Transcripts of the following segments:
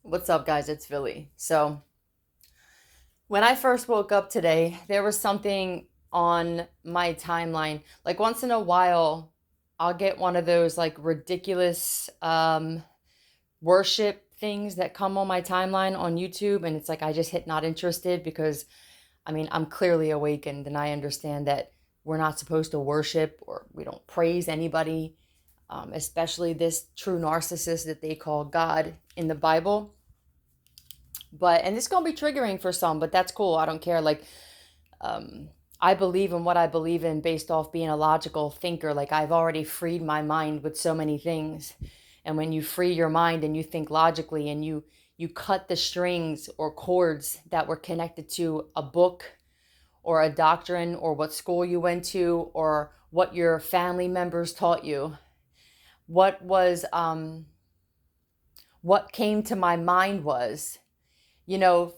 What's up, guys? It's Philly. So, when I first woke up today, there was something on my timeline. Like, once in a while, I'll get one of those like ridiculous worship things that come on my timeline on YouTube. And it's like I just hit not interested because I'm clearly awakened and I understand that we're not supposed to worship or we don't praise anybody, especially this true narcissist that they call God in the Bible. And it's gonna be triggering for some, but that's cool. I don't care. Um, I believe in what I believe in based off being a logical thinker. Like I've already freed my mind with so many things. And when you free your mind and you think logically and you cut the strings or cords that were connected to a book or a doctrine or what school you went to or what your family members taught you, what was what came to my mind was,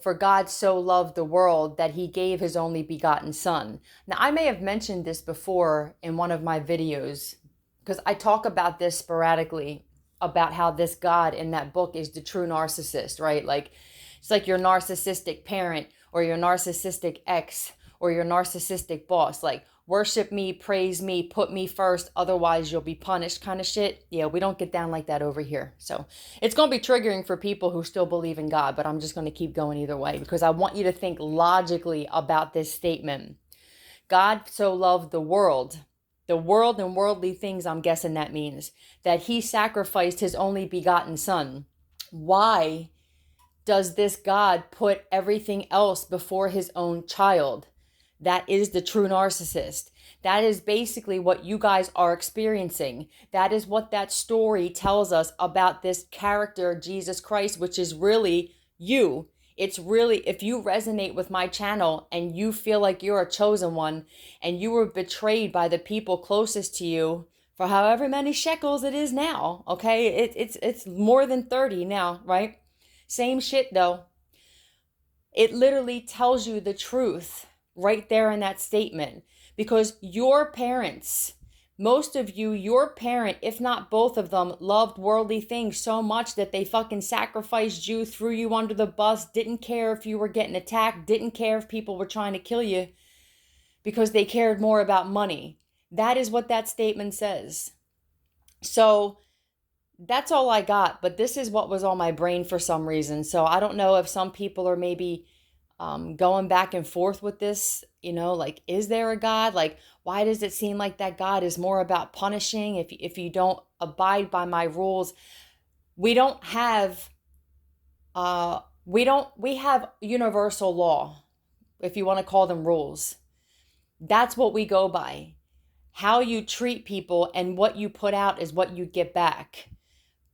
for God so loved the world that he gave his only begotten son. Now, I may have mentioned this before in one of my videos because I talk about this sporadically about how this God in that book is the true narcissist, right? Like, it's like your narcissistic parent or your narcissistic ex or your narcissistic boss. Like, worship me, praise me, put me first, otherwise you'll be punished kind of shit. Yeah, we don't get down like that over here. So it's going to be triggering for people who still believe in God, but I'm just going to keep going either way because I want you to think logically about this statement. God so loved the world and worldly things, I'm guessing that means, that he sacrificed his only begotten son. Why does this God put everything else before his own child? That is the true narcissist. That is basically what you guys are experiencing. That is what that story tells us about this character, Jesus Christ, which is really you. It's really, if you resonate with my channel and you feel like you're a chosen one and you were betrayed by the people closest to you for however many shekels it is now, okay? It's more than 30 now, right? Same shit though. It literally tells you the truth right there in that statement because your parents, most of you, your parent, if not both of them, loved worldly things so much that they fucking sacrificed you, threw you under the bus, didn't care if you were getting attacked, didn't care if people were trying to kill you because they cared more about money. That is what that statement says. So that's all I got, but this is what was on my brain for some reason. So I don't know if some people are maybe going back and forth with this, like, is there a God? Like, why does it seem like that God is more about punishing if you don't abide by my rules? We don't have, we have universal law, if you want to call them rules. That's what we go by. How you treat people and what you put out is what you get back.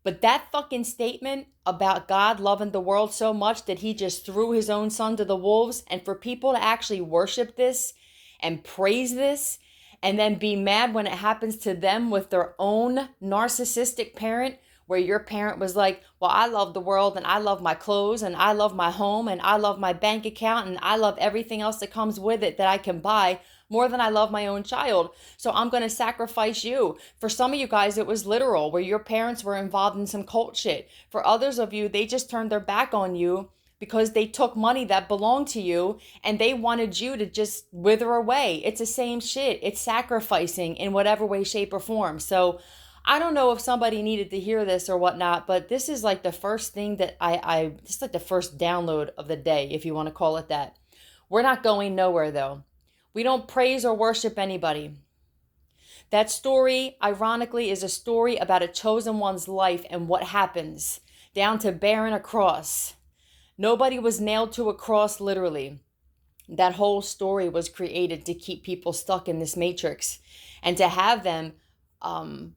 But that fucking statement about God loving the world so much that he just threw his own son to the wolves, and for people to actually worship this and praise this and then be mad when it happens to them with their own narcissistic parent, where your parent was like, well, I love the world and I love my clothes and I love my home and I love my bank account and I love everything else that comes with it that I can buy more than I love my own child. So I'm going to sacrifice you. For some of you guys, it was literal, where your parents were involved in some cult shit. For others of you, they just turned their back on you because they took money that belonged to you and they wanted you to just wither away. It's the same shit. It's sacrificing in whatever way, shape, or form. So I don't know if somebody needed to hear this or whatnot, but this is like the first thing that this is like the first download of the day, if you want to call it that. We're not going nowhere though. We don't praise or worship anybody. That story, ironically, is a story about a chosen one's life and what happens, down to bearing a cross. Nobody was nailed to a cross literally. That whole story was created to keep people stuck in this matrix and to have them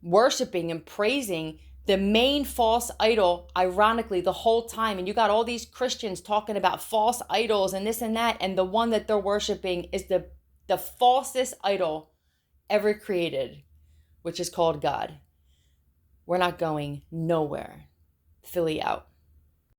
worshiping and praising the main false idol, ironically, the whole time. And you got all these Christians talking about false idols and this and that, and the one that they're worshiping is the falsest idol ever created, which is called God. We're not going nowhere. Philly out.